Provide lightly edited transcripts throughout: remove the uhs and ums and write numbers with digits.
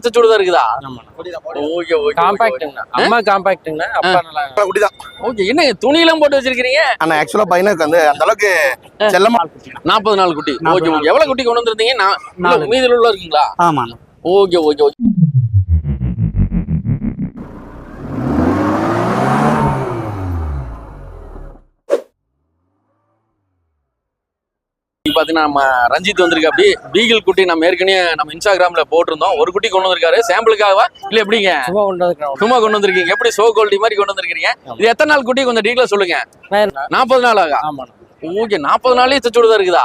இச்சச்சூடு தான் இருக்குதா? Okay okay. காம்பாக்ட்ங்கண்ணா. அம்மா காம்பாக்ட்ங்கண்ணா. அப்பா நல்லா குட்டி தான். ஓகே. என்ன துணியெல்லாம் போட்டு வச்சிருக்கீங்க? ஆனா ஆக்சுவலா பையனுக்கு வந்து அந்த அளவுக்கு செல்லமா 40 நாள் குட்டி. Okay okay. எவ்வளவு குட்டி கொண்டு வந்திருந்தீங்க? மீதில உள்ள இருக்குங்களா? ஆமா. Okay okay okay. பாத்தீங்கன்னா நம்ம ரஞ்சித் வந்திருக்கு. அப்படி பீகிள் குட்டி நம்ம ஏற்கனவே நம்ம இன்ஸ்டாகிராம்ல போட்டிருந்தோம். ஒரு குட்டி கொண்டு வந்திருக்காரு. சாம்பிளுக்காகவா இல்ல எப்படிங்க? சும்மா கொண்டு வந்திருக்கீங்க. எப்படி சோ குவாலிட்டி மாதிரி கொண்டு வந்திருக்கீங்க? இது எத்தனை நாள் குட்டி கொஞ்சம் டீட்டெயிலா சொல்லுங்க. 40 நாள் ஆகா? ஓகே. 40 நாளே இச்சச்சூடு தான் இருக்குதா?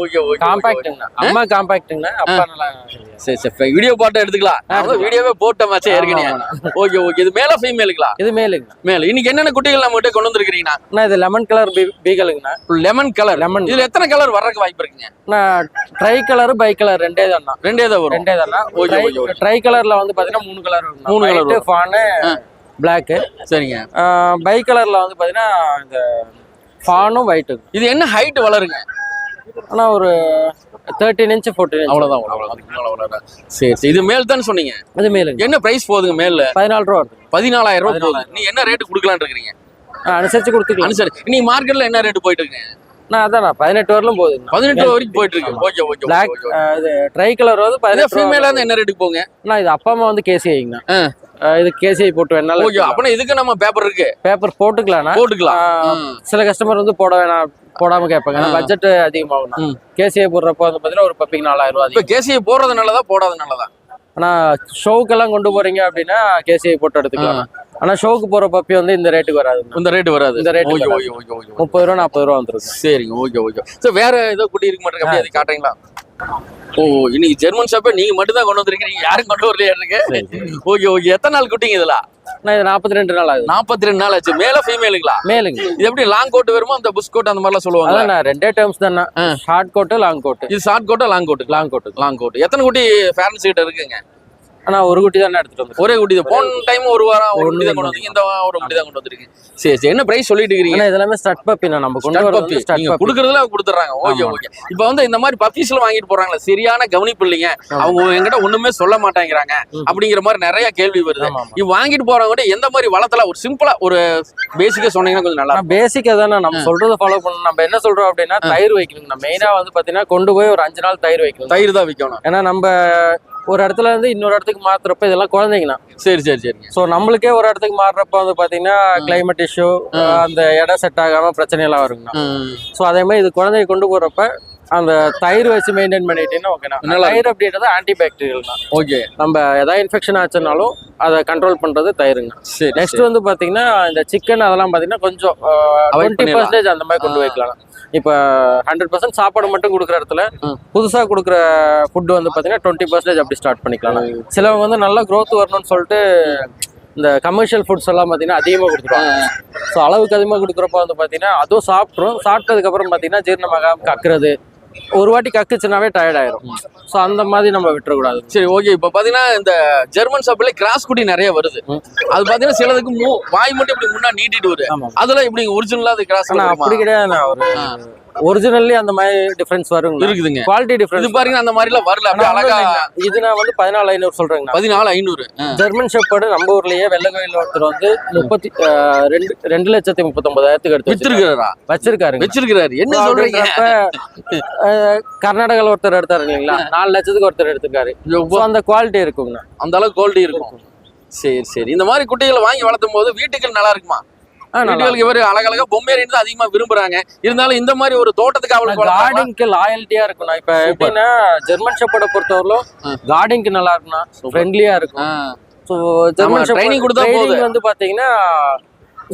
Okay okay. காம்பாக்ட்ங்கண்ணா. அம்மா காம்பாக்ட்ங்கண்ணா. அப்பா நல்லா. சரி சரி. வீடியோ பாட்டு எடுத்துக்கலாம். வீடியோவே போட்டோமாச்சே ஏற்கனவே. Okay okay. இது மேல ஃபீமேலுங்களா? இது மேலுங்க. மேல. இன்னைக்கு என்னென்ன குட்டிகள் நம்ம கிட்ட கொண்டு வந்திருக்கீங்கன்னா? இது லெமன் கலர் பீகலுங்கண்ணா. Lemon colour. லெமன். இதுல எத்தனை கலர் வர்றதுக்கு வாய்ப்பு இருக்குங்க? ட்ரை கலர் பை கலர் ரெண்டே தான். ரெண்டே தான் வரும். ரெண்டே தான். Okay okay. ட்ரை கலர்ல வந்து பாத்தீங்கன்னா 3 கலர் வரும். 3 கலர். Fawn black. சரிங்க. பை கலர்ல வந்து பாத்தீங்கன்னா இந்த ஃபானும் ஒயிட். இது என்ன ஹைட் வளருங்க? ஆனா ஒரு 13 inch 14 inch அவ்வளவுதான். சரி சரி. இது மேல் தான் சொன்னீங்க? இது மேலுங்க. என்ன பிரைஸ் போகுதுங்க மேல்ல? 14 ரூபா வருது. 14,000 ரூபாய் போகுது. நீ என்ன ரேட் கொடுக்கலாம்னு இருக்கீங்க? அனுசரிச்சு கொடுத்துக்கலாம். அனுசரிச்சு. நீ மார்க்கெட்ல என்ன ரேட் போயிட்டு இருக்கு? அதான் 18 வரலும் போகுது. 18 வரைக்கும் போயிட்டு இருக்கு. Okay okay. பிளாக் இது ட்ரை கலர் வந்து 18. ஃபீமேலா இருந்தா என்ன ரேட்டுக்கு போங்க? இது அப்பா அம்மா வந்து கேசிஐங்கண்ணா. இது கேசிஐ போட்டு வேணாலும். ஓகே. அப்பனா இதுக்கு நம்ம பேப்பர் இருக்கு. பேப்பர் போட்டுக்கலாம். சில கஸ்டமர் வந்து போட வேணாம் போடாம கேட்பாங்க. பட்ஜெட் அதிகமாகும். கேசிஐ போடுறப்ப வந்து பாத்தீங்கன்னா ஒரு பப்பிக்கு 4000 ரூபாய். இப்ப கேசிஐ போடுறது நல்லதா போடாத நல்லதா? ஆனா ஷோக்கெல்லாம் கொண்டு போறீங்க அப்படின்னா கேசிஐ போட்டு எடுத்துக்கலாம். ஆனா ஷோக்கு போற பப்பி வந்து இந்த ரேட்டுக்கு வராது. இந்த ரேட் வராது. இந்த rate okay okay okay okay. 30 ரூபா 40 ரூபா வந்துரும். சரிங்க. Okay okay. சோ வேற ஏதோ குட்டி இருக்க மாட்டேங்க. அப்படியே அதை காட்டுறீங்களா? ஓ, இன்னைக்கு ஜெர்மன் ஷாப்பை நீங்க மட்டும் தான் கொண்டு வந்திருக்கீங்க. யாரும் கொண்டு வரலையா இருக்கு? Okay okay. எத்தனை நாள் குட்டிங்க இதுல? இது 42 நாள் ஆகுது. 42 நாள் ஆச்சு. மேல ஃபீமேலுங்களா? மேலுங்க. இது எப்படி லாங் கோட் வருமா? அந்த புஷ் கோட் அந்த மாதிரிலாம் சொல்லுவாங்க. அதான் ரெண்டே டேர்ம்ஸ் தானே. Short coat long coat. இது ஷார்ட் கோட்டா long coat? Long coat. Long coat. எத்தனை குட்டி பேரண்ட்ஸ் கிட்ட இருக்குங்க? ஆனா ஒரு குட்டி தான் எடுத்துட்டு வந்து. ஒரே குட்டி தான். போன டைம் ஒரு வாரம் ஒரு குட்டி தான் கொண்டு வந்தீங்க. இந்த வாரம் ஒரு குட்டி தான் கொண்டு வந்திருக்கீங்க. சரி சரி. என்ன பிரைஸ் சொல்லிட்டு இருக்கீங்க? இதெல்லாம் ஸ்டட் பப்பி. நம்ம கொண்டு வரது ஸ்டட் பப்பி. குடுக்குறதுல கொடுத்துறாங்க. Okay okay. இப்போ வந்து இந்த மாதிரி பப்பீஸ் எல்லாம் வாங்கிட்டு போறாங்களா? சரியான கவனிப்பு இல்லைங்க. அவங்க என்கிட்ட ஒண்ணுமே சொல்ல மாட்டேங்கிறாங்க அப்படிங்கிற மாதிரி நிறைய கேள்வி வருது. இது வாங்கிட்டு போறவங்க எந்த மாதிரி வளர்த்தலாம்? ஒரு சிம்பிளா ஒரு பேசிக்கா சொன்னீங்கன்னா கொஞ்சம் நல்லா. பேசிக்கா தானே நம்ம சொல்றதை ஃபாலோ பண்ணணும். நம்ம என்ன சொல்றோம் அப்படின்னா தயிர் வைக்கணும். நம்ம மெயினா வந்து பாத்தீங்கன்னா கொண்டு போய் ஒரு 5 நாள் தயிர் வைக்கணும். தயிர் தான் வைக்கணும். ஏன்னா நம்ம ஒரு இடத்துல இருந்து இன்னொரு இடத்துக்கு மாத்துறப்ப இதெல்லாம் குழந்தைங்கண்ணா. சரி சரி சரி. ஸோ நம்மளுக்கே ஒரு இடத்துக்கு மாறுறப்ப வந்து பாத்தீங்கன்னா கிளைமேட் இஷ்யூ, அந்த இடம் செட் ஆகாம பிரச்சனை எல்லாம் வருங்கண்ணா. ஸோ அதே மாதிரி இது குழந்தைய கொண்டு போறப்ப அந்த தயிர் வச்சு மெயின்டைன் பண்ணிட்டீங்கன்னா ஓகேண்ணா. தயிர் அப்படின்றது ஆன்டிபாக்டீரியல் தான். ஓகே. நம்ம ஏதாவது இன்ஃபெக்ஷன் ஆச்சுனாலும் அதை கண்ட்ரோல் பண்றது தயிருங்க. நெக்ஸ்ட் வந்து பாத்தீங்கன்னா இந்த சிக்கன் அதெல்லாம் பாத்தீங்கன்னா கொஞ்சம் 20% அந்த மாதிரி கொண்டு வைக்கலாம். இப்ப 100% சாப்பாடு மட்டும் கொடுக்குற இடத்துல புதுசா கொடுக்குற ஃபுட் வந்து பாத்தீங்கன்னா 20% அப்படி ஸ்டார்ட் பண்ணிக்கலாம். சிலவங்க வந்து நல்லா growth வரணும்னு சொல்லிட்டு இந்த கமர்ஷியல் ஃபுட்ஸ் எல்லாம் பாத்தீங்கன்னா அதிகமா கொடுத்துருவாங்க. ஸோ அளவுக்கு அதிகமாக கொடுக்குறப்ப வந்து பாத்தீங்கன்னா அதுவும் சாப்பிட்ரும். சாப்பிட்டதுக்கு அப்புறம் பாத்தீங்கன்னா ஜீரணமாகாம கக்குறது, ஒரு வாட்டி கக்குச்சுனாவே டயர்ட் ஆயிரும். ஸோ அந்த மாதிரி நம்ம விட்டுறக்கூடாது. சரி ஓகே. இப்போ பாத்தீங்கன்னா இந்த ஜெர்மன் ஷாப்ல கிராஸ் குட்டி நிறைய வருது. அது பாத்தீங்கன்னா சிலதுக்கு வாய் மட்டும் இப்படி முன்னா நீட்டிட்டு வருது. அதெல்லாம் இப்படி ஒரிஜினலா அது கிராஸ் அப்படி கிடையாது. ஒரிஜினல்லி அந்த மாதிரி டிஃபரன்ஸ் வரும் இருக்குதுங்க. Quality difference. இது பாருங்க அந்த மாதிரி எல்லாம் வரல. அப்படியே அழகா. இது நான் வந்து 14,500 சொல்றேங்க. 14,500. ஜெர்மன் ஷெப்பர்டு நம்ம ஊர்லயே வெள்ளகோயில ஒருத்தர் வந்து 2,39,000 எடுத்து வச்சிருக்காரு. என்ன சொல்றீங்க? கர்நாடகால ஒருத்தர் எடுத்தாரு இல்லைங்களா, 4 லட்சத்துக்கு ஒருத்தர் எடுத்திருக்காரு. அந்த குவாலிட்டி இருக்குங்க. அந்த அளவுக்கு குவாலிட்டி இருக்கும். சரி சரி. இந்த மாதிரி குட்டிகளை வாங்கி வளர்த்தும் போது வீட்டுக்கு நல்லா இருக்குமா? வீட்டுகளுக்கு இவரு அழகழகா பொம்மையரின் தான் அதிகமா விரும்புறாங்க. இருந்தாலும் இந்த மாதிரி ஒரு தோட்டத்துக்கு அவளுக்கு கார்டனிங்க்கு லாயல்ட்டியா இருக்கணும். இப்ப எப்படின்னா ஜெர்மன் ஷெப்பர்டை பொறுத்தவரைக்கும் கார்டனிங்க்கு நல்லா இருக்கணும், ஃப்ரெண்ட்லியா இருக்கும். ஸோ ஜெர்மன் ட்ரைனிங் கொடுத்தா போதும். வந்து பாத்தீங்கன்னா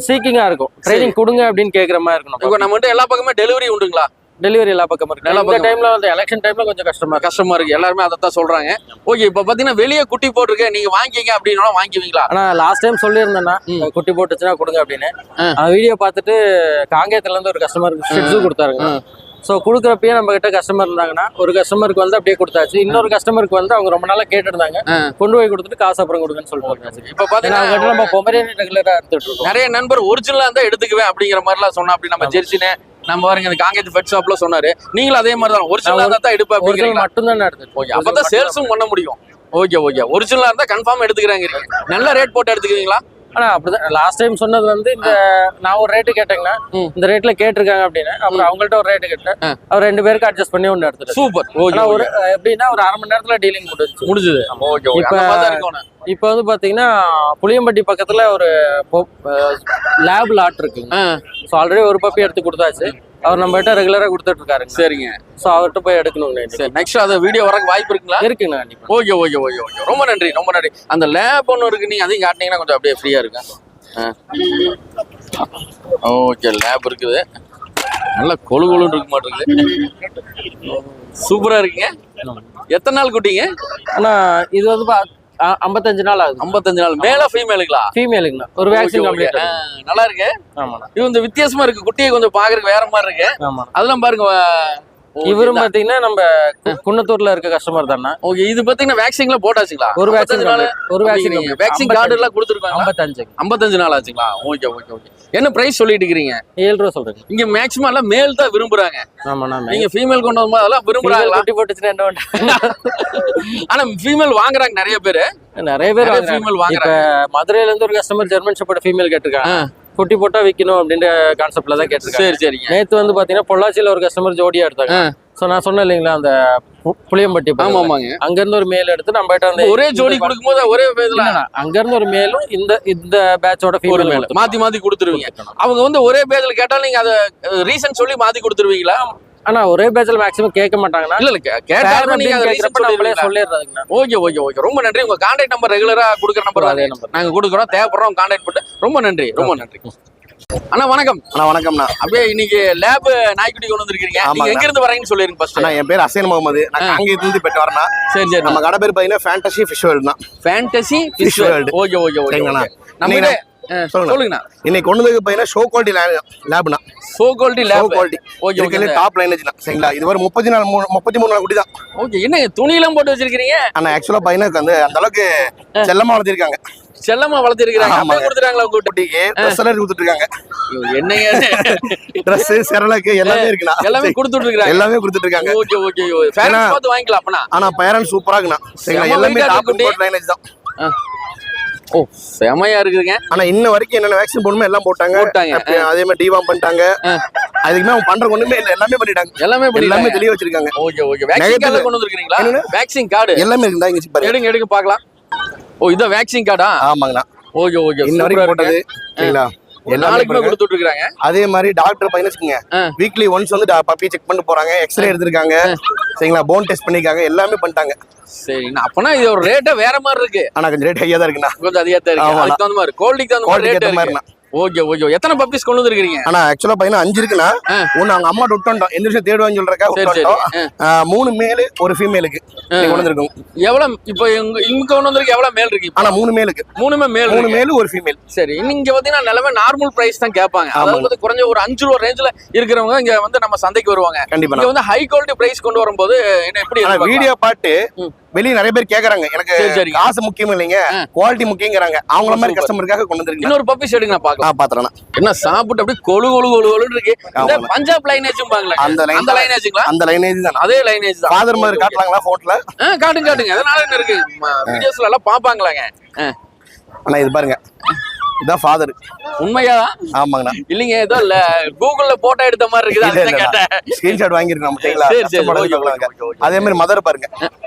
சீக்கிங்கா இருக்கும். ட்ரைனிங் கொடுங்க அப்படின்னு கேட்கற மாதிரி இருக்கணும். இப்போ நம்ம எல்லா பக்கமே டெலிவரி உண்டுங்களா? டெலிவரி எல்லா பக்கம் இருக்கு. இந்த டைம்ல வந்து எலெக்ஷன் டைம்ல கொஞ்சம் கஷ்டமா இருக்கு. எல்லாருமே அதைத்தான் சொல்றாங்க. ஓகே. இப்ப பாத்தீங்கன்னா வெளியே குட்டி போட்டுருக்க நீங்க வாங்கிங்க அப்படின்னா வாங்கிவீங்களா? ஆனா லாஸ்ட் டைம் சொல்லியிருந்தேன்னா குட்டி போட்டுச்சுன்னா கொடுங்க அப்படின்னு. வீடியோ பார்த்துட்டு காங்கேயத்துல இருந்து ஒரு கஸ்டமருக்கு ஷிட்ஸு கொடுத்தாருங்க. ஸோ கொடுக்குறப்பயே நம்ம கிட்ட கஸ்டமர் இருந்தாங்கன்னா ஒரு கஸ்டமருக்கு வந்து அப்படியே கொடுத்தாச்சு. இன்னொரு கஸ்டமருக்கு வந்து அவங்க ரொம்ப நாளா கேட்டுருந்தாங்க, கொண்டு போய் கொடுத்துட்டு காசு அப்புறம் கொடுங்கன்னு சொல்லிட்டு. இப்ப பாத்தீங்கன்னா நம்ம பொமரேனியன் ரெகுலரா எடுத்துட்டு இருக்கோம். நிறைய நண்பர் ஒரிஜினலா இருந்தா எடுத்துக்குவேன் அப்படிங்கிற மாதிரி எல்லாம் சொன்னா. அப்படி நம்ம ஜெர்சினே நம்ம பாருங்க இந்த காங்கேயத்து பெட் ஷாப்ல சொன்னாரு. நீங்களும் அதே மாதிரி தான் ஒரிஜினலா தான் எடுப்பேன் அப்படிங்கிறீங்க? மட்டும் தான் எடுத்துட்டு. அப்பதான் சேல்ஸும் பண்ண முடியும். ஓகே ஓகே ஒரிஜினலா இருந்தா கன்ஃபார்ம் எடுத்துக்கிறாங்க. நல்ல ரேட் போட்டு எடுத்துக்குவீங்களா? ஆனா அப்படிதான் லாஸ்ட் டைம் சொன்னது வந்து இந்த நான் ஒரு ரேட்டு கேட்டேங்கன்னா இந்த ரேட்ல கேட்டிருக்காங்க அப்படின்னு அப்புறம் அவங்கள்ட்ட ஒரு ரேட்டு கேட்டேன். அவர் 2 பேருக்கு அட்ஜஸ்ட் பண்ணி ஒன்று எடுத்துட்டு சூப்பர். ஒரு எப்படின்னா ஒரு 1/2 மணி நேரத்துல டீலிங் முடிஞ்சது. இப்போ வந்து பாத்தீங்கன்னா புளியம்பட்டி பக்கத்துல ஒரு லேப் லாட் இருக்குங்க. ஸோ ஆல்ரெடி ஒரு பப்பி எடுத்து கொடுத்தாச்சு. அவர் நம்ம கிட்ட ரெகுலரா கொடுத்துட்டு இருக்காரு. சரிங்க. ஸோ அவர்கிட்ட போய் எடுக்கணும். சரி, நெக்ஸ்ட் அது வீடியோ வரக்கு வாய்ப்பு இருக்குங்களா? இருக்குங்க கண்டிப்பா. ஓகே ஓகே ஓகே ஓகே ரொம்ப நன்றி ரொம்ப நன்றி. அந்த லேப் ஒன்று இருக்கு, நீங்க அதையும் காட்டினீங்கன்னா கொஞ்சம் அப்படியே ஃப்ரீயா இருக்கு. ஓகே லேப் இருக்குது, நல்லா கொழு கொழுன்னு இருக்க மாட்டேங்குது. சூப்பரா இருக்குங்க. எத்தனை நாள் குட்டிங்க? ஆனா இது வந்து 55 நாள் ஆகுது. 55 நாள். மேல ஃபீமேலுங்களா? ஃபீமேலுங்க. ஒரு வேக்சின் கம்ப்ளீட். நல்லா இருக்கு. ஆமாண்ணா. இது வந்து வித்தியாசமா இருக்கு, குட்டியை கொஞ்சம் பாக்குறதுக்கு வேற மாதிரி இருக்கு. ஆமா அதெல்லாம் பாருங்க. இவரும் பாத்தீங்கன்னா நம்ம குன்னத்தூர்ல இருக்க கஸ்டமர் தானே. ஓகே, இது பாத்தீங்கன்னா வேக்சின்ல போட்டாச்சுங்களா? ஒரு வேக்சின் வேக்சின் கார்டு எல்லாம் கொடுத்துருக்காங்க. 55 நாள் ஆச்சுங்களா? Okay okay okay. என்ன பிரைஸ் சொல்லிட்டு இருக்கீங்க? 7 ரூபா சொல்றீங்க. இங்க மேக்ஸிமம் எல்லாம் மேல் தான் விரும்புறாங்க. ஆமாண்ணா. நீங்க ஃபீமேல் கொண்டு வரும்போது அதெல்லாம் விரும்புறாங்களா? குட்டி போட்டுச்சுன்னா என்ன பண்றாங்க? ஆனா ஃபீமேல் வாங்குறாங்க நிறைய பேர் ஃபீமேல் வாங்குறாங்க. மதுரையில இருந்து ஒரு கஸ்டமர் ஜெர்மன் ஷெப்பர்ட் ஃபீமேல் கேட்டிருக்காங்க. குட்டி போட்டா விக்கணும் அப்படின்ற கான்செப்ட்ல தான் கேட்டிருக்காங்க. சரி சரிங்க. நேத்து வந்து பாத்தீங்கன்னா பொள்ளாச்சியில ஒரு கஸ்டமர் ஜோடியா எடுத்தாங்க. சோ நான் சொன்னேன் இல்லைங்களா அந்த புளியம்பட்டி. ஆமா ஆமாங்க. அங்க இருந்து ஒரு மேல் எடுத்து நம்ம கிட்ட வந்து ஒரே ஜோடி கொடுக்கும்போது ஒரே பேஜ்ல அங்க இருந்து ஒரு மேலும் இந்த பேட்சோட ஃபீமேல் மேல் மாத்தி கொடுத்துருவீங்க. அவங்க வந்து ஒரே பேஜ்ல கேட்டாலும் நீங்க அத ரீசன் சொல்லி மாத்தி கொடுத்துருவீங்களா? ஆனா ஒரே பேட்ச்ல மேக்ஸிமம் கேட்க மாட்டாங்கனா. இல்ல கேட்டாலும் நீங்க அத ரீசன் நம்மளே சொல்லிடுறதுங்க. ஓகே ஓகே ஓகே ரொம்ப நன்றி. உங்க கான்டாக்ட் நம்பர் ரெகுலரா கொடுக்குற நம்பர் அதே நம்பர் நாங்க கொடுக்குறோம். தேவைப்படுறோம் கான்டாக்ட் பண்ணி. ரொம்ப நன்றி ரொம்ப நன்றி. அண்ணா வணக்கம். அண்ணா வணக்கம்ண்ணா. அப்படியே இன்னைக்கு லேப் நாய்க்குட்டி கொண்டு வந்திருக்கீங்க. நீங்க எங்க இருந்து வரீங்கன்னு சொல்லிருங்க ஃபர்ஸ்ட். அண்ணா என் பேர் ஹசன் முகமது. நான் அங்க இருந்து பெட்டு வரேன். சரி சரி. நம்ம கடை பேர் பாத்தீங்கன்னா ஃபேண்டசி ஃபிஷ் வேர்ல்ட்னா. Fantasy fish world. Okay okay okay. நம்ம சொல்லுங்கண்ணா. இன்னைக்கு கொண்டு வந்து பாத்தீங்கன்னா ஷோ குவாலிட்டி லேப்னா. Show quality lab. Quality okay okay. Top லைனேஜ்னா. சரிங்களா? இது ஒரு 33 நாள் குட்டி தான். ஓகே. என்ன துணியெல்லாம் போட்டு வச்சிருக்கீங்க? அண்ணா ஆக்சுவலா பையனுக்கு வந்து அந்த அளவுக்கு செல்லமா வளர்த்திருக்காங்க. செல்லமா வளர்த்திருக்காங்க. அப்படியே கொடுத்துறாங்களா குட்டிக்கு? ட்ரெஸ் எல்லாம் கொடுத்துட்டு இருக்காங்க. என்னங்க ட்ரெஸ் செரலக்கு எல்லாமே இருக்குண்ணா. எல்லாமே கொடுத்துட்டு இருக்காங்க. எல்லாமே கொடுத்துட்டு இருக்காங்க. Okay okay. ஃபேரன்ஸ் பார்த்து வாங்கிக்கலாம் அப்பனா. ஆனா பேரன்ஸ் சூப்பரா இருக்குண்ணா. சரிங்களா? எல்லாமே டாப் லைனேஜ் தான். ஓ செமையா இருக்குதுங்க. ஆனா இன்ன வரைக்கும் என்னென்ன வேக்சின் போடணுமோ எல்லாம் போட்டாங்க. அதே மாதிரி டிவார்ம் பண்ணிட்டாங்க. அதுக்குமே அவங்க பண்ற ஒண்ணுமே இல்ல, எல்லாமே பண்ணிட்டாங்க. எல்லாமே தெளிவா வச்சிருக்காங்க. Okay okay. வேக்சின் கார்டு கொண்டு வந்திருக்கீங்களா? வேக்சின் கார்டு எல்லாமே இருக்குதா? இங்க பாருங்க. எடுங்க பார்க்கலாம். ஓ இத வேக்சின் கார்டா? ஆமாங்கண்ணா. Okay okay. இன்ன வரைக்கும் போட்டது. சரிங்களா? எல்லாருக்குமே கொடுத்துட்டு இருக்காங்க. அதே மாதிரி டாக்டர் பையன் வச்சுக்கோங்க, வீக்லி ஒன்ஸ் வந்து பப்பி செக் பண்ணி போறாங்க. எக்ஸ்ரே எடுத்திருக்காங்க. சரிங்களா? போன் டெஸ்ட் பண்ணிருக்காங்க. எல்லாமே பண்ணிட்டாங்க. சரி. அப்பனா இது ஒரு ரேட்டே வேற மாதிரி இருக்கு. ஆனா கொஞ்சம் ரேட் ஹையா தான் இருக்குண்ணா. கொஞ்சம் அதிகமா தான் இருக்கு. அதுக்கு தகுந்த மாதிரி குவாலிட்டிக்கு தகுந்த மாதிரி ரேட் இருக்கு. Okay okay. எத்தனை பப்பீஸ் கொண்டு வந்திருக்கீங்க? ஆனா ஆக்சுவலா பையனா 5 இருக்குண்ணா. ஒன்னு அவங்க அம்மா விட்டுட்டோம். எந்த விஷயம் தேடுவான்னு சொல்றக்கா விட்டுட்டோம். 3 மேல் ஒரு ஃபீமேலுக்கு கொண்டு வந்திருக்கோம். எவ்வளவு இப்போ இங்க கொண்டு வந்திருக்கு? எவ்வளவு மேல் இருக்கு? ஆனா 3 மேலுக்கு. 3 மேல் ஒரு ஃபீமேல். சரி. இங்க பாத்தீங்கன்னா நிலமே நார்மல் பிரைஸ் தான் கேட்பாங்க. அதாவது குறைஞ்ச ஒரு 5 ரூபா ரேஞ்சில இருக்கிறவங்க இங்க வந்து நம்ம சந்தைக்கு வருவாங்க. கண்டிப்பா. இங்க வந்து ஹை குவாலிட்டி பிரைஸ் கொண்டு வரும்போது என்ன எப்படி வீடியோ பாட்டு வெளிய நிறைய பேர் கேக்குறாங்க. எனக்கு காசு முக்கியம் இல்லைங்க, குவாலிட்டி முக்கியங்கிறாங்க. அவங்கள மாதிரி கஸ்டமருக்காக கொண்டு வந்திருக்கீங்க. இன்னொரு பப்பீஸ் எடுங்க நான் பார்க்கலாம். பாத்துறேன். என்ன சாப்பிட்டு அப்படியே கொழு கொழு கொழுன்னு இருக்கு. இந்த பஞ்சாப் லைனேஜும் பாங்களா? அந்த லைனேஜுங்களா? அந்த லைனேஜ் தான். அதே லைனேஜ் தான். ஃபாதர் மாதிரி காட்டலாங்களா போட்டோல? காட்டுங்க. அதனால என்ன இருக்கு? வீடியோஸ்ல எல்லாம் பாப்பாங்களாங்க. அண்ணா இது பாருங்க. இதான் ஃபாதர். உண்மையா? ஆமாங்கண்ணா. இல்லைங்க ஏதோ இல்ல கூகுள்ல போட்டோ எடுத்த மாதிரி இருக்குது. அதான் கேட்டேன். ஸ்கிரீன்ஷாட் வாங்கிருக்கோம் நம்ம. அதே மாதிரி மதர் பாருங்க.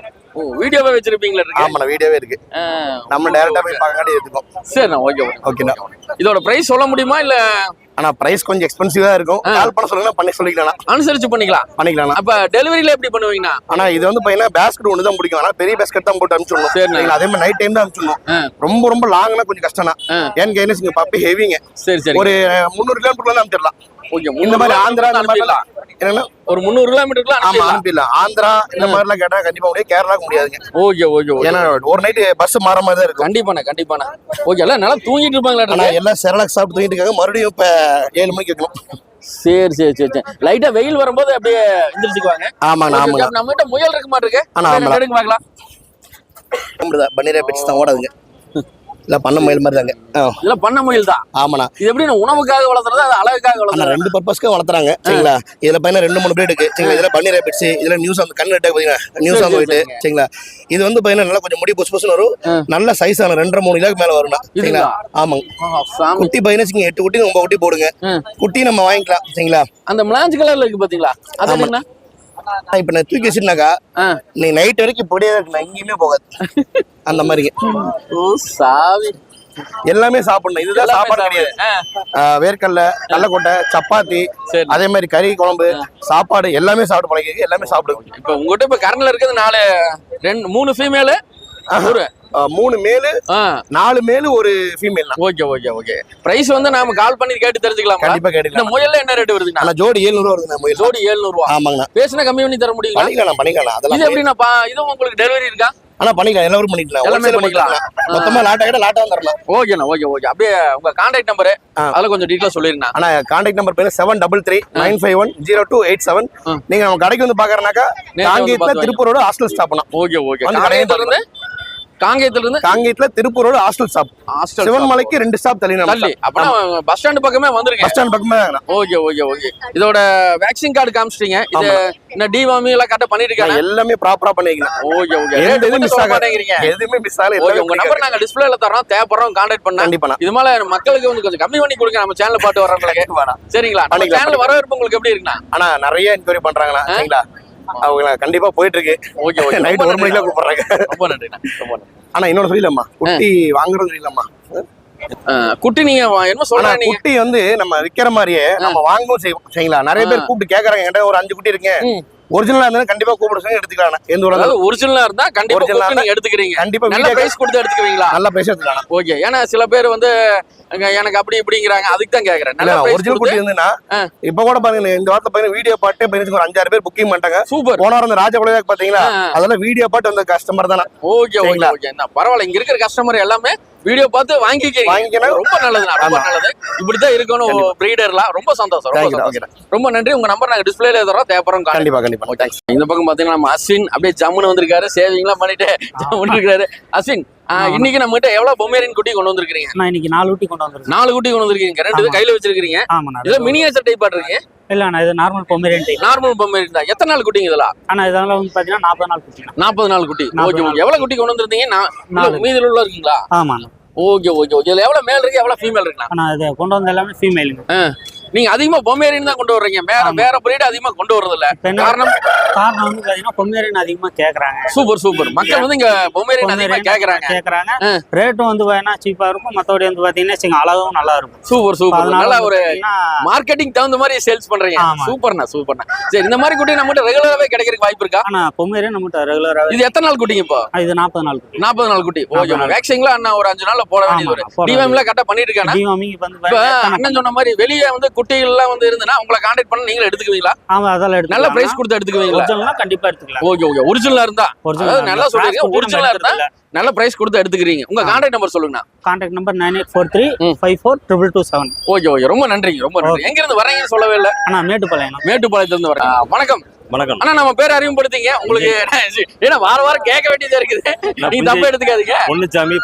ஓ வீடியோவே வச்சிருப்பீங்களா? ஆமாண்ணா வீடியோவே இருக்கு. நம்ம டைரக்டா போய் பார்க்கவே எடுத்துக்கோம். சரிண்ணா. ஓகே ஓகேண்ணா. இதோட பிரைஸ் சொல்ல முடியுமா இல்ல? ஆனா பிரைஸ் கொஞ்சம் எக்ஸ்பென்சிவா இருக்கும். கால் பண்ண சொல்லுங்க, பண்ணி சொல்லிக்கலாம். அனுசரிச்சு பண்ணிக்கலாம். அப்ப டெலிவரியில எப்படி பண்ணுவீங்கன்னா? ஆனா இது வந்து பையனா பேஸ்கெட் ஒன்று தான் பிடிக்கும். ஆனா பெரிய பேஸ்கெட் தான் போட்டு அனுப்பிச்சிடணும். சரி. அதே மாதிரி நைட் டைம் தான் அனுப்பிச்சிடணும். ரொம்ப லாங்னா கொஞ்சம் கஷ்டம் தான். ஏன்னு கேட்டீங்க பப்பி ஹெவிங்க. சரி. ஒரு 300 கிலோமீட்டர்ல அனுப்பிச்சிடலாம். ஓகே. இந்த மாதிரி ஆந்திரா இந்த மாதிரிலாம் என்னன்னா ஒரு 300 கிலோமீட்டருக்குள்ள அனுப்பிடலாம். ஆந்திரா இந்த மாதிரிலாம் கேட்டா கண்டிப்பா முடியாது. கேரளாக்கு முடியாதுங்க. ஓகே. ஏன்னா ஒரு நைட் பஸ் மாற மாதிரி தான் இருக்கும். கண்டிப்பாண்ணா. ஓகே. எல்லாம் நல்லா தூங்கிட்டு இருப்பாங்களா? எல்லாம் செரலாக் சாப்பிட்டு தூங்கிட்டு இருக்காங்க. மறுபடியும் இப்ப 7 மணிக்கு வைக்கணும். சரி. லைட்டா வெயில் வரும்போது அப்படியே எந்திரிச்சுக்குவாங்க. ஆமாங்க. நம்ம கிட்ட முயல் இருக்க மாட்டிருக்கு. எடுங்க பார்க்கலாம். பன்னீரா பெட்ஸ் தான் ஓடாதுங்க. இல்ல பண்ண மயில் மாதிரி தாங்க. இல்ல பண்ண முயல் தான். ஆமாண்ணா. இது எப்படி உணவுக்காக வளர்த்துறதா அது அழகுக்காக வளர்த்துறதா? ரெண்டு பர்பஸ்க்கு வளர்த்துறாங்க சரிங்களா. இதுல பையனா 2-3 பிரீட் இருக்கு சரிங்களா. இதுல பன்னி ரேபிட்ஸ், இதுல நியூஸ் அந்த கண்ணு ரெட்டை பாத்தீங்கன்னா நியூஸ் அந்த போயிட்டு சரிங்களா. இது வந்து பையனா நல்லா கொஞ்சம் முடி பொசு பொசுன்னு வரும். நல்ல சைஸான 2.5-3 கிலோக்கு மேல வரும்ண்ணா சரிங்களா. ஆமாங்க. குட்டி பையனா 8 குட்டி 9 குட்டி போடுங்க. குட்டி நம்ம வாங்கிக்கலாம் சரிங்களா. அந்த மிளாஞ்ச் கலர்ல இருக்கு பாத்தீங்களா, அது என்ன? இப்ப நான் தூக்கி வச்சிருந்தாக்கா நீ நைட் வரைக்கும் பொடியா இருக்கு, எங்கேயுமே போகாது அந்த மாதிரி. சாவி எல்லாமே சாப்பிடணும். இதுதான் சாப்பாடு கிடையாது. வேர்க்கடலை, கடலக்கொட்டை, சப்பாத்தி, அதே மாதிரி கறி குழம்பு, சாப்பாடு எல்லாமே சாப்பிட்டு பழகிருக்கு. எல்லாமே சாப்பிடுங்க. இப்ப உங்ககிட்ட இப்ப கரண்ட்ல இருக்குது 3 ஃபீமேல், 3 மேலு 4 மேலு 1 female. Okay okay okay. Price வந்து நாம கால் பண்ணி கேட்டு தெரிஞ்சுக்கலாம். கண்டிப்பா கேட்டுக்கலாம். இந்த முயல்ல என்ன ரேட் வருதுங்க? அண்ணா ஜோடி 700 வருதுங்க. முயல் ஜோடி 700 ரூபாய். ஆமாங்கண்ணா. பேசினா கம்மி பண்ணி தர முடியுமா? பண்ணிக்கலாம். அதெல்லாம் இது எப்படின்னா இதுவும் உங்களுக்கு டெலிவரி இருக்கா? ஆனா பண்ணிக்கலாம். எல்லாரும் பண்ணிக்கலாம். எல்லாமே பண்ணிக்கலாம். மொத்தமா லாட்டா தரலாம். ஓகேண்ணா. ஓகே. அப்படியே உங்க கான்டாக்ட் நம்பர் அதுல கொஞ்சம் டீடைலா சொல்லிருங்க. ஆனா கான்டாக்ட் நம்பர் பேரு 7339510287. நீங்க நம்ம கடைக்கு வந்து பாக்குறனாக்கா காங்கேயத்துல திருப்பூர் ரோடு ஹாஸ்டல் ஸ்டாப் பண்ணலாம். ஓகே. காங்கேயத்துல திருப்பூர் ரோடு ஹாஸ்டல் ஸ்டாப். சிவன்மலைக்கு 2 ஸ்டாப் தள்ளி. அப்பனா பஸ் ஸ்டாண்ட் பக்கமே வந்துருங்க. பஸ் ஸ்டாண்ட் பக்கமே. ஓகே. இதோட வேக்சின் கார்டு காமிச்சிட்டீங்க. இது என்ன டிவார்மிங் எல்லாம் கரெக்ட்டா பண்ணிட்டு இருக்காங்க. எல்லாமே ப்ராப்பரா பண்ணிக்கலாம். ஓகே. எதுவுமே மிஸ் ஆகாதீங்க. எதுவுமே மிஸ் ஆகல. ஓகே. உங்க நம்பர் நாங்க டிஸ்ப்ளேல தரோம். தேவைப்படுறோம் கான்டாக்ட் பண்ணா. கண்டிப்பா. இது மாதிரி மக்களுக்கு வந்து கொஞ்சம் கம்மி பண்ணி கொடுங்க. நம்ம சேனல் பாட்டு வர்றவங்களுக்கு. சரிங்களா? நம்ம சேனல் வரவேற்பு உங்களுக்கு எப்படி இருக்குண்ணா? ஆனா நிறைய என்கொயரி பண்றாங்களா சரிங்களா. அவங்க கண்டிப்பா போயிட்டு இருக்கு. ஓகே. நைட் 1 மணிக்கு கூப்பிடுறாங்க. ரொம்ப நன்றிண்ணா. ஆனா இன்னொரு சொல்லிடலாமா, குட்டி வாங்குறது இல்லம்மா. குட்டி நீங்க என்ன சொல்றீங்க? குட்டி வந்து நம்ம விக்கிற மாதிரியே நம்ம வாங்கவும் செய்வோம் சரிங்களா. நிறைய பேர் கூப்பிட்டு கேக்குறாங்க, என்கிட்ட ஒரு 5 குட்டி இருக்கேன், ஒரிஜினலா இருந்தா கண்டிப்பா கூப்பிடுங்க, எடுத்துக்கலாம். எந்த ஒரு ஒரிஜினலா இருந்தா கண்டிப்பா நீங்க எடுத்துக்கிறீங்க. கண்டிப்பா நல்ல பிரைஸ் கொடுத்து எடுத்துக்குவீங்களா? நல்ல பிரைஸ் எடுத்துக்கலாம். ஓகே. ஏன்னா சில பேர் வந்து எனக்கு அப்படி இப்படிங்கறாங்க, அதுக்கு தான் கேக்குறேன். நல்ல ஒரிஜினல் குட்டி இருந்துனா இப்ப கூட பாருங்க, இந்த வாரத்துல பாருங்க வீடியோ பாட்டு ஒரு 5-6 பேர் புக்கிங் பண்ணிட்டாங்க. சூப்பர். போன வாரம் ராஜபாளையம் பாத்தீங்களா, அதெல்லாம் வீடியோ பாட்டு வந்த கஸ்டமர் தானே. ஓகே. பரவாயில்ல. இங்க இருக்கிற கஸ்டமர் எல்லாமே வீடியோ பார்த்து வாங்கிக்கிறீங்க. ரொம்ப நல்லதுண்ணா. ரொம்ப நல்லது. இப்படிதான் இருக்கணும் பிரீடர்லாம். ரொம்ப சந்தோஷம். ரொம்ப நன்றி. உங்க நம்பர் நாங்க டிஸ்பிளேல தரோம். தேவைப்படும். கண்டிப்பா. இந்த பக்கம் பாத்தீங்கன்னா நம்ம அஸ்வின் அப்படியே ஜம்முன்னு வந்திருக்காரு. சேவிங்லாம் பண்ணிட்டு ஜம்முன்னு இருக்காரு. அஸ்வின், இன்னைக்கு நம்ம கிட்ட எவ்வளவு பொமேரியன் குட்டி கொண்டு வந்திருக்கீங்க? நான் இன்னைக்கு 4 குட்டி கொண்டு வந்திருக்கேன். 4 குட்டி கொண்டு வந்திருக்கீங்க. 2 கையில வச்சிருக்கீங்க. ஆமாண்ணா. இது மினியேச்சர் டைப் பாட்டுறீங்க? இல்ல அண்ணா, இது normal Pomeranian type. Normal Pomeranian தான். எத்தனை நாள் குட்டிங்க இதெல்லாம்? ஆனா இதெல்லாம் வந்து பாத்தீங்கன்னா 40 நாள் குட்டி. 40 நாள் குட்டி. ஓகே. எவ்வளவு குட்டி கொண்டு வந்திருந்தீங்க? மீதில உள்ள இருக்கீங்களா? ஆமாண்ணா. ஓகே. இதுல எவ்வளவு மேல் இருக்கு, எவ்வளவு ஃபீமேல் இருக்குண்ணா? ஆனா இது கொண்டு வந்த எல்லாமே ஃபீமேலுங்க. நீங்க அதிகமா பொமேரியன் தான் கொண்டு வர்றீங்க, வேற பிரீட் அதிகமா கொண்டு வரது இல்ல. காரணம் வந்து பாத்தீங்கன்னா பொமேரியன் அதிகமா கேக்குறாங்க. சூப்பர். மக்கள் வந்து இங்க பொமேரியன் அதிகமா கேக்குறாங்க. ரேட்டும் வந்து வேணா சீப்பா இருக்கும். மத்தபடி வந்து பாத்தீங்கன்னா அழகும் நல்லா இருக்கும். சூப்பர். நல்லா ஒரு மார்க்கெட்டிங் தகுந்த மாதிரி சேல்ஸ் பண்றீங்க. சூப்பர்ண்ணா. சரி, இந்த மாதிரி குட்டி நம்ம கிட்ட ரெகுலராவே கிடைக்கிறதுக்கு வாய்ப்பு இருக்கா? ஆனா பொமேரியன் நம்ம கிட்ட ரெகுலராவே. இது எத்தனை நாள் குட்டிங்க இப்போ? இது 40 நாள் குட்டி. 40 நாள் குட்டி. ஓகே. வேக்சின்ல அண்ணா ஒரு 5 நாள்ல போட வேண்டியது வரும். டிவார்மிங்ல கரெக்ட்டா பண்ணிட்டு இருக்கானே. டிவார்மிங் வந்து அண்ணன் சொன்ன மாதிரி வெளிய வந்து குட்டிகள் எல்லாம் வந்து இருந்தனா உங்களை கான்டாக்ட் பண்ண நீங்க எடுத்துக்குவீங்களா? ஆமா, அதெல்லாம் எடுத்து நல்ல பிரைஸ் கொடுத்து எடுத்துக்குவீங்களா? ஒரிஜினலா கண்டிப்பா எடுத்துக்கலாம். ஓகே. ஒரிஜினலா இருந்தா நல்லா சொல்றீங்க. ஒரிஜினலா இருந்தா நல்ல பிரைஸ் கொடுத்து எடுத்துக்கிறீங்க. உங்க கான்டாக்ட் நம்பர் சொல்லுங்க. Contact number 9843542277. ஓகே. ரொம்ப நன்றி. எங்க இருந்து வரீங்கன்னு சொல்லவே இல்ல. அண்ணா மேட்டுப்பாளையத்துல இருந்து வரேன். வணக்கம். அண்ணா, நம்ம பேர் அறிமுகப்படுத்திங்க. உங்களுக்கு ஏன்னா வாரம் கேட்க வேண்டியதா இருக்குது, நீங்க தப்பா எடுத்துக்காதீங்க. பொன்னுச்சாமி,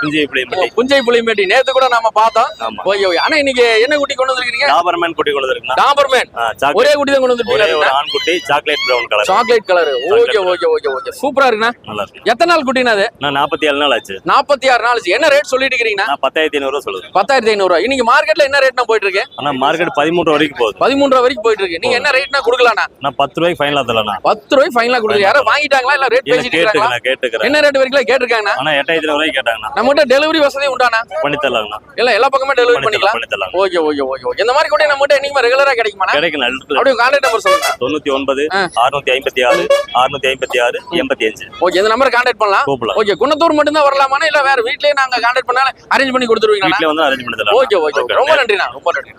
புஞ்சை புளியம்பேட்டி. நேத்து கூட நாம பார்த்தோம். ஓகே. ஆனா இன்னைக்கு என்ன குட்டி கொண்டு வந்திருக்கீங்க? டாபர்மேன் குட்டி கொண்டு வந்திருக்கீங்க. டாபர்மேன் ஒரே குட்டி தான் கொண்டு வந்திருக்கீங்க. ஆண் குட்டி, chocolate brown colour. Chocolate colour. Okay. சூப்பரா இருக்குண்ணா. நல்லா இருக்கு. எத்தனை நாள் குட்டினா அது? 47 நாள் ஆச்சு. 46 நாள் ஆச்சு. என்ன ரேட் சொல்லிட்டு இருக்கீங்கன்னா? 10,500 சொல்லுது. 10,500. இன்னைக்கு மார்க்கெட்ல என்ன ரேட்னா போயிட்டு இருக்கு? ஆனா மார்க்கெட் 13 வரைக்கும் போகுது. 13 வரைக்கும் போயிட்டு இருக்கு. நீங்க என்ன ரேட்னா கொடுக்கலாம்னா? நான் 10 ரூபாய்க்கு ஃபைனலா தரலாம். 10 ரூபாய்க்கு ஃபைனலா கொடுங்க. யாரோ வாங்கிட்டாங்களா இல்ல ரேட் பேசிட்டு இருக்காங்களா? கேட்டுக்கறேன். என்ன ரேட் வரைக்கும் கேட்டிருக்காங்க? ஆனா 8,500 வரைக்கும் கேட்டாங்க. நம்ம கிட்ட டெலிவரி வசதி உண்டானா? பண்ணி தரலாம்னா. இல்ல எல்லா பக்கமே டெலிவரி பண்ணிக்கலாம். ஓகே. இந்த மாதிரி கூட நம்ம கிட்ட என்னைக்கு ரெகுலரா கிடைக்குமா? கிடைக்கும். அப்படியே கான்டாக்ட் நம்பர் சொல்லுங்க. 99 656 656 85. ஓகே. இந்த நம்பர் கான்டாக்ட் பண்ணலாம். ஓகே. குன்னத்தூர் மட்டும் தான் வரலாமா இல்ல வேற வீட்லயே நாங்க கான்டாக்ட் பண்ணால அரேஞ்ச் பண்ணி கொடுத்துருவீங்களா? வீட்ல வந்து அரேஞ்ச் பண்ணி தரலாம். ஓகே. ரொம்ப நன்றிண்ணா. ரொம்ப நன்றி.